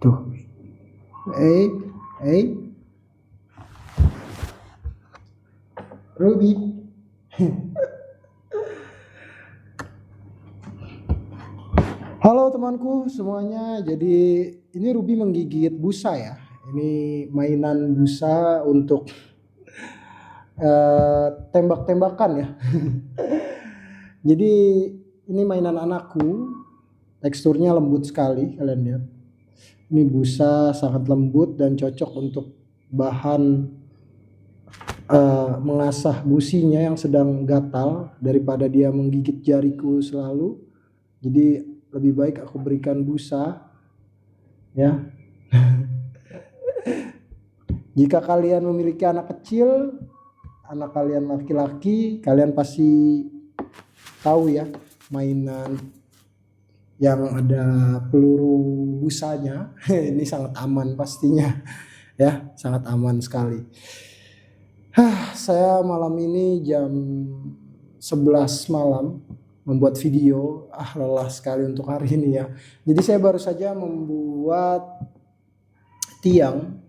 Tuh. Ruby. Halo temanku semuanya. Jadi ini Ruby menggigit busa ya. Ini mainan busa untuk tembak-tembakan ya. Jadi ini mainan anakku. Teksturnya lembut sekali, kalian lihat. Ini busa sangat lembut dan cocok untuk bahan mengasah businya yang sedang gatal daripada dia menggigit jariku selalu. Jadi lebih baik aku berikan busa ya. Jika kalian memiliki anak kecil, anak kalian laki-laki, kalian pasti tahu ya mainan yang ada peluru busanya. Ini sangat aman pastinya ya, sangat aman sekali. Saya malam ini jam 11 malam membuat video. Lelah sekali untuk hari ini ya. Jadi saya baru saja membuat tiang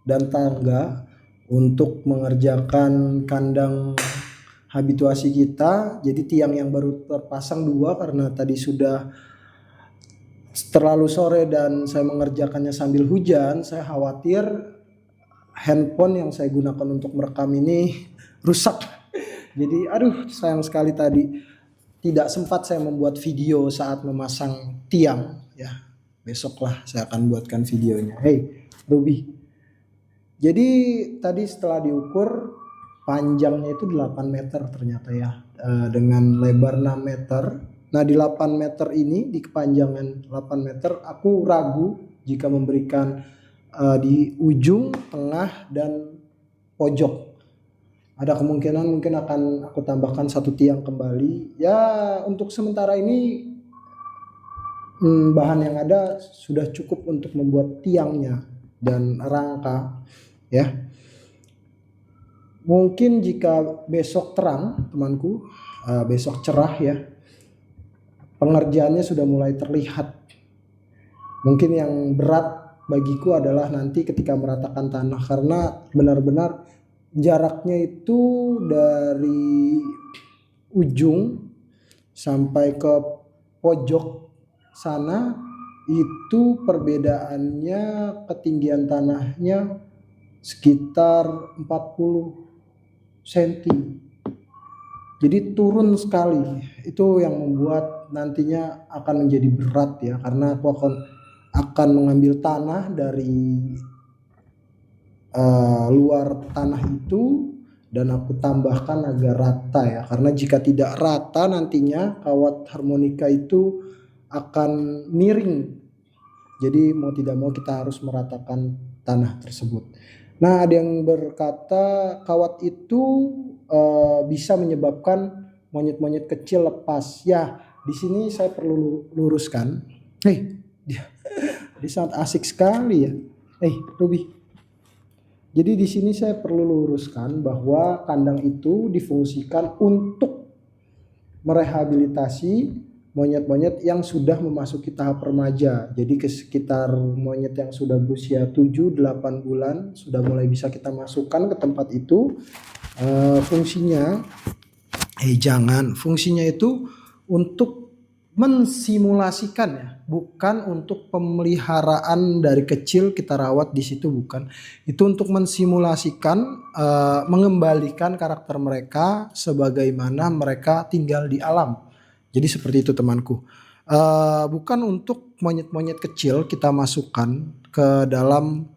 dan tangga untuk mengerjakan kandang habituasi kita. Jadi tiang yang baru terpasang 2 karena tadi sudah terlalu sore dan saya mengerjakannya sambil hujan. Saya khawatir handphone yang saya gunakan untuk merekam ini rusak. Jadi sayang sekali tadi tidak sempat saya membuat video saat memasang tiang ya. Besoklah saya akan buatkan videonya. Hey Ruby. Jadi tadi setelah diukur panjangnya itu 8 meter ternyata ya, dengan lebar 6 meter. Nah di 8 meter ini, di kepanjangan 8 meter aku ragu jika memberikan di ujung, tengah, dan pojok. Ada kemungkinan mungkin akan aku tambahkan 1 tiang kembali. Ya untuk sementara ini bahan yang ada sudah cukup untuk membuat tiangnya dan rangka ya. Mungkin jika besok terang temanku, besok cerah ya, pengerjaannya sudah mulai terlihat. Mungkin yang berat bagiku adalah nanti ketika meratakan tanah, karena benar-benar jaraknya itu dari ujung sampai ke pojok sana itu perbedaannya ketinggian tanahnya sekitar 40 cm. Jadi turun sekali. Itu yang membuat nantinya akan menjadi berat ya, karena aku akan mengambil tanah dari luar tanah itu dan aku tambahkan agar rata ya, karena jika tidak rata nantinya kawat harmonika itu akan miring. Jadi mau tidak mau kita harus meratakan tanah tersebut. Nah ada yang berkata kawat itu bisa menyebabkan monyet-monyet kecil lepas. Ya di sini saya perlu luruskan. Dia sangat asik sekali ya. Ruby. Jadi di sini saya perlu luruskan bahwa kandang itu difungsikan untuk merehabilitasi monyet-monyet yang sudah memasuki tahap remaja. Jadi sekitar monyet yang sudah berusia 7-8 bulan sudah mulai bisa kita masukkan ke tempat itu. Fungsinya fungsinya itu untuk mensimulasikan ya, bukan untuk pemeliharaan dari kecil kita rawat di situ, bukan. Itu untuk mensimulasikan, mengembalikan karakter mereka sebagaimana mereka tinggal di alam. Jadi seperti itu temanku. Bukan untuk monyet-monyet kecil kita masukkan ke dalam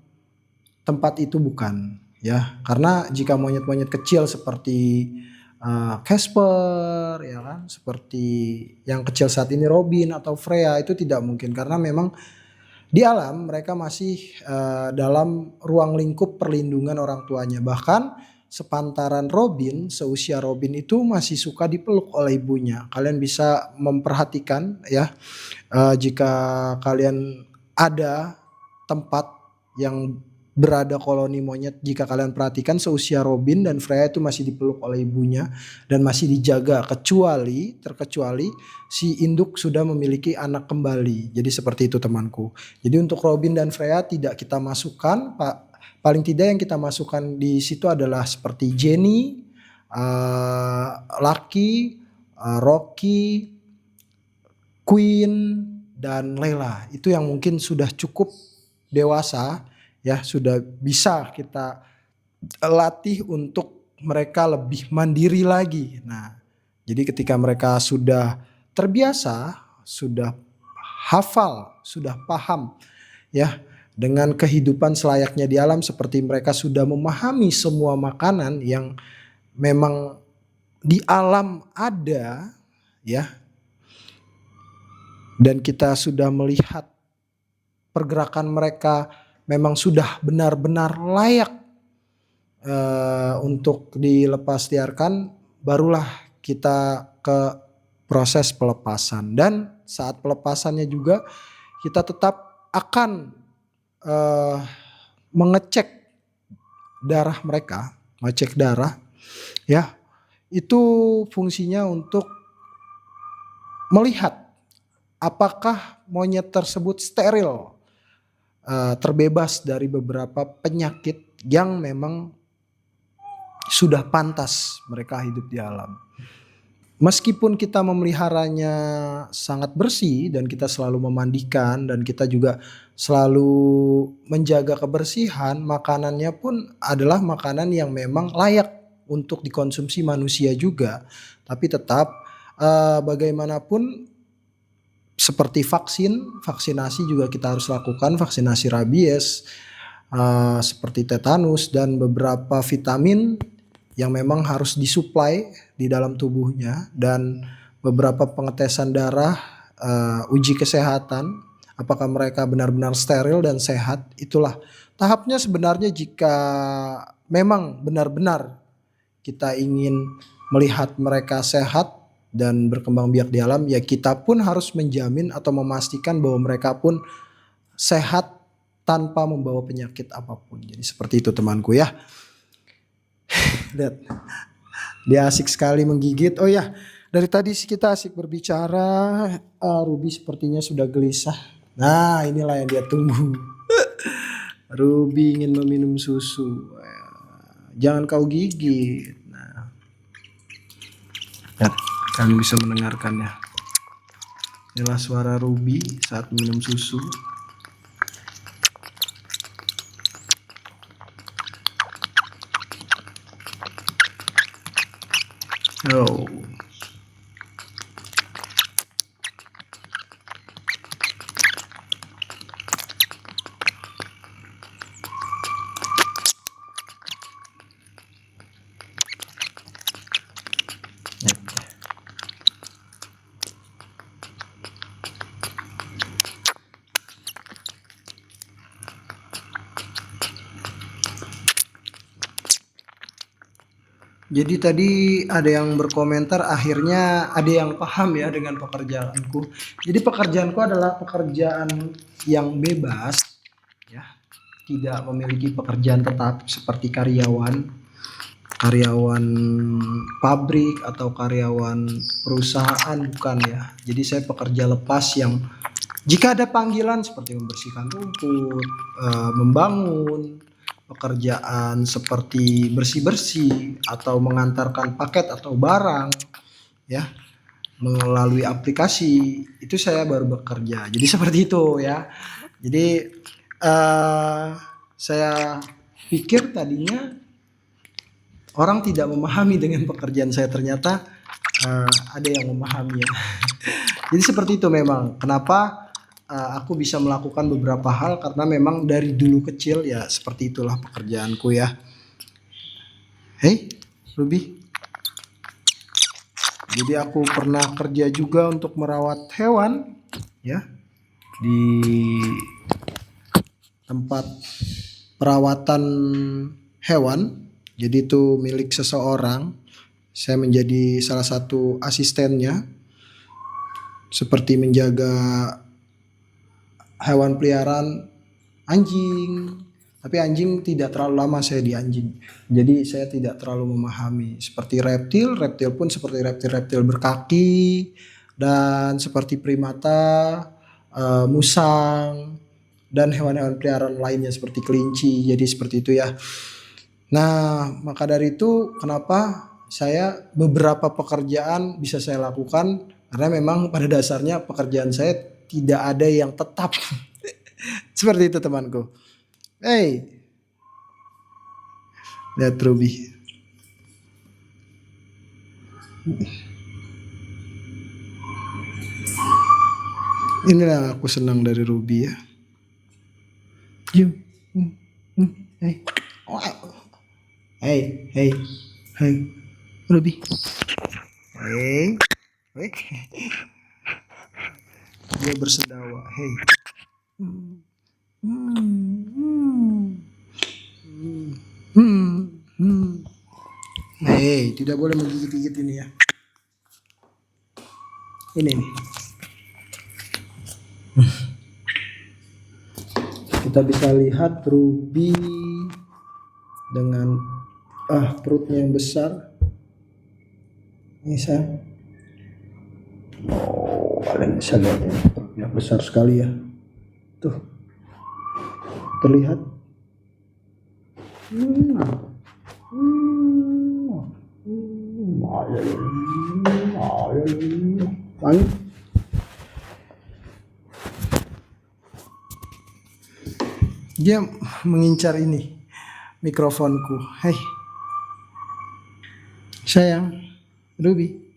tempat itu, bukan ya. Karena jika monyet-monyet kecil seperti Casper ya kan, seperti yang kecil saat ini Robin atau Freya, itu tidak mungkin karena memang di alam mereka masih dalam ruang lingkup perlindungan orang tuanya. Bahkan sepantaran Robin, seusia Robin itu masih suka dipeluk oleh ibunya. Kalian bisa memperhatikan ya, jika kalian ada tempat yang berada koloni monyet, jika kalian perhatikan seusia Robin dan Freya itu masih dipeluk oleh ibunya dan masih dijaga, terkecuali si induk sudah memiliki anak kembali. Jadi seperti itu temanku. Jadi untuk Robin dan Freya tidak kita masukkan, paling tidak yang kita masukkan di situ adalah seperti Jenny, Lucky, Rocky, Queen, dan Layla. Itu yang mungkin sudah cukup dewasa, ya sudah bisa kita latih untuk mereka lebih mandiri lagi. Nah, jadi ketika mereka sudah terbiasa, sudah hafal, sudah paham ya dengan kehidupan selayaknya di alam, seperti mereka sudah memahami semua makanan yang memang di alam ada ya. Dan kita sudah melihat pergerakan mereka memang sudah benar-benar layak untuk dilepas liarkan, barulah kita ke proses pelepasan. Dan saat pelepasannya juga kita tetap akan mengecek darah mereka, ngecek darah ya. Itu fungsinya untuk melihat apakah monyet tersebut steril, terbebas dari beberapa penyakit yang memang sudah pantas mereka hidup di alam. Meskipun kita memeliharanya sangat bersih dan kita selalu memandikan dan kita juga selalu menjaga kebersihan, makanannya pun adalah makanan yang memang layak untuk dikonsumsi manusia juga. Tapi tetap bagaimanapun seperti vaksinasi juga kita harus lakukan, vaksinasi rabies, seperti tetanus dan beberapa vitamin yang memang harus disuplai di dalam tubuhnya, dan beberapa pengetesan darah, uji kesehatan, apakah mereka benar-benar steril dan sehat. Itulah tahapnya sebenarnya jika memang benar-benar kita ingin melihat mereka sehat dan berkembang biak di alam, ya kita pun harus menjamin atau memastikan bahwa mereka pun sehat tanpa membawa penyakit apapun. Jadi seperti itu temanku ya. Lihat, dia asik sekali menggigit. Oh ya, dari tadi kita asik berbicara, Ruby sepertinya sudah gelisah. Nah, inilah yang dia tunggu. Ruby ingin meminum susu. Jangan kau gigit. Nah, lihat, kalian bisa mendengarkannya. Inilah suara Ruby saat minum susu. Oh. Jadi tadi ada yang berkomentar, akhirnya ada yang paham ya dengan pekerjaanku. Jadi pekerjaanku adalah pekerjaan yang bebas ya, tidak memiliki pekerjaan tetap seperti karyawan pabrik atau karyawan perusahaan, bukan ya. Jadi saya pekerja lepas yang jika ada panggilan seperti membersihkan rumput, membangun, pekerjaan seperti bersih-bersih atau mengantarkan paket atau barang ya melalui aplikasi, itu saya baru bekerja. Jadi seperti itu ya. Jadi saya pikir tadinya orang tidak memahami dengan pekerjaan saya, ternyata ada yang memahami ya. Jadi seperti itu memang kenapa aku bisa melakukan beberapa hal, karena memang dari dulu kecil ya seperti itulah pekerjaanku ya. Hey Ruby. Jadi aku pernah kerja juga untuk merawat hewan ya di tempat perawatan hewan. Jadi itu milik seseorang. Saya menjadi salah satu asistennya, seperti menjaga hewan peliharaan, anjing, Tapi anjing tidak terlalu lama saya di anjing. Jadi saya tidak terlalu memahami. Seperti reptil, reptil pun seperti reptil-reptil berkaki dan seperti primata, musang dan hewan-hewan peliharaan lainnya seperti kelinci. Jadi seperti itu ya. Nah, maka dari itu kenapa saya beberapa pekerjaan bisa saya lakukan karena memang pada dasarnya pekerjaan saya tidak ada yang tetap. Seperti itu temanku. Hey, lihat Ruby. Inilah aku senang dari Ruby ya. Yuk. Hey. Hey, hey, hey, Ruby. Hey, hey. Dia bersendawa. Hey. Hey, tidak boleh menggigit-gigit ini ya. Ini nih. Kita bisa lihat Ruby dengan perutnya yang besar. Ini saya. Oh, kalian bisa lihat ya, perutnya besar sekali ya. Tuh, terlihat. Dia mengincar ini mikrofonku. Hai, sayang, Ruby.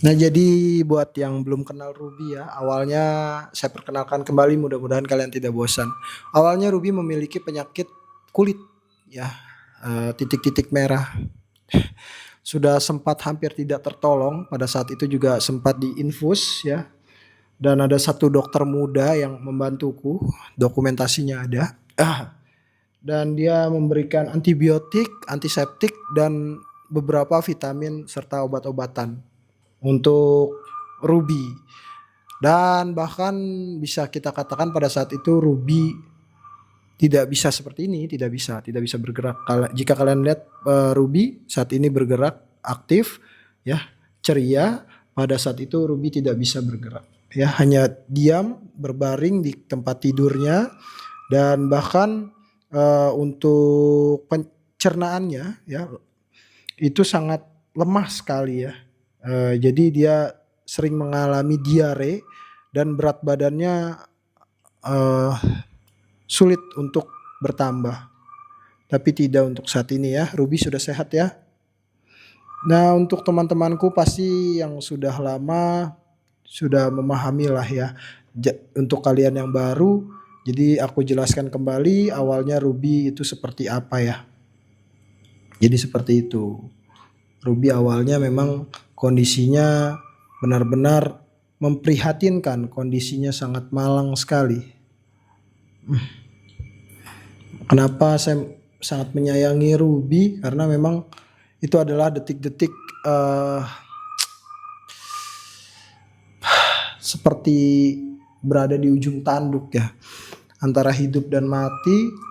Nah, jadi buat yang belum kenal Ruby ya, awalnya saya perkenalkan kembali, mudah-mudahan kalian tidak bosan. Awalnya Ruby memiliki penyakit kulit ya, titik-titik merah. Sudah sempat hampir tidak tertolong, pada saat itu juga sempat diinfus ya. Dan ada satu dokter muda yang membantuku, dokumentasinya ada. Dan dia memberikan antibiotik, antiseptik dan beberapa vitamin serta obat-obatan untuk Ruby. Dan bahkan bisa kita katakan pada saat itu Ruby tidak bisa seperti ini, tidak bisa bergerak. Jika kalian lihat Ruby saat ini bergerak, aktif, ya, ceria. Pada saat itu Ruby tidak bisa bergerak, ya, hanya diam berbaring di tempat tidurnya dan bahkan untuk pencernaannya, ya, itu sangat lemah sekali ya. Jadi dia sering mengalami diare dan berat badannya sulit untuk bertambah. Tapi tidak untuk saat ini ya. Ruby sudah sehat ya. Nah, untuk teman-temanku pasti yang sudah lama sudah memahami lah ya. Untuk kalian yang baru, jadi aku jelaskan kembali awalnya Ruby itu seperti apa ya. Jadi seperti itu. Ruby awalnya memang kondisinya benar-benar memprihatinkan, kondisinya sangat malang sekali. Kenapa saya sangat menyayangi Ruby? Karena memang itu adalah detik-detik seperti berada di ujung tanduk ya, antara hidup dan mati.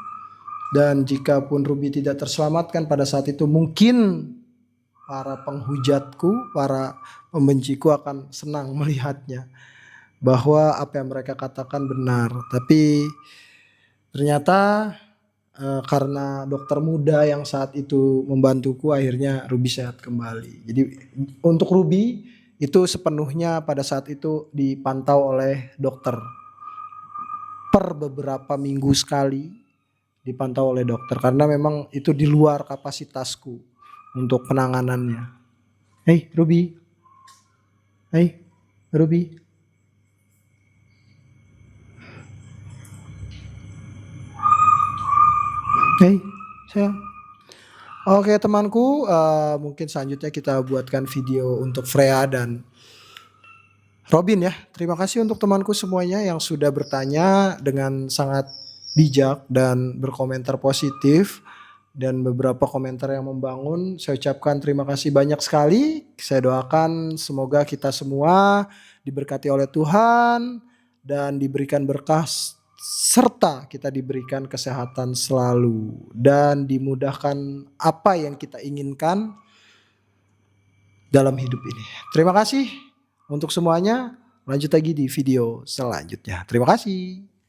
Dan jika pun Ruby tidak terselamatkan pada saat itu, mungkin para penghujatku, para pembenciku akan senang melihatnya, bahwa apa yang mereka katakan benar. Tapi ternyata karena dokter muda yang saat itu membantuku, akhirnya Ruby sehat kembali. Jadi untuk Ruby itu sepenuhnya pada saat itu dipantau oleh dokter. Per beberapa minggu sekali dipantau oleh dokter, karena memang itu di luar kapasitasku untuk penanganannya. Hey Ruby. Hey Ruby. Hey sayang. Oke temanku, mungkin selanjutnya kita buatkan video untuk Freya dan Robin ya. Terima kasih untuk temanku semuanya yang sudah bertanya dengan sangat bijak dan berkomentar positif dan beberapa komentar yang membangun. Saya ucapkan terima kasih banyak sekali. Saya doakan semoga kita semua diberkati oleh Tuhan dan diberikan berkah serta kita diberikan kesehatan selalu dan dimudahkan apa yang kita inginkan dalam hidup ini. Terima kasih untuk semuanya. Lanjut lagi di video selanjutnya. Terima kasih.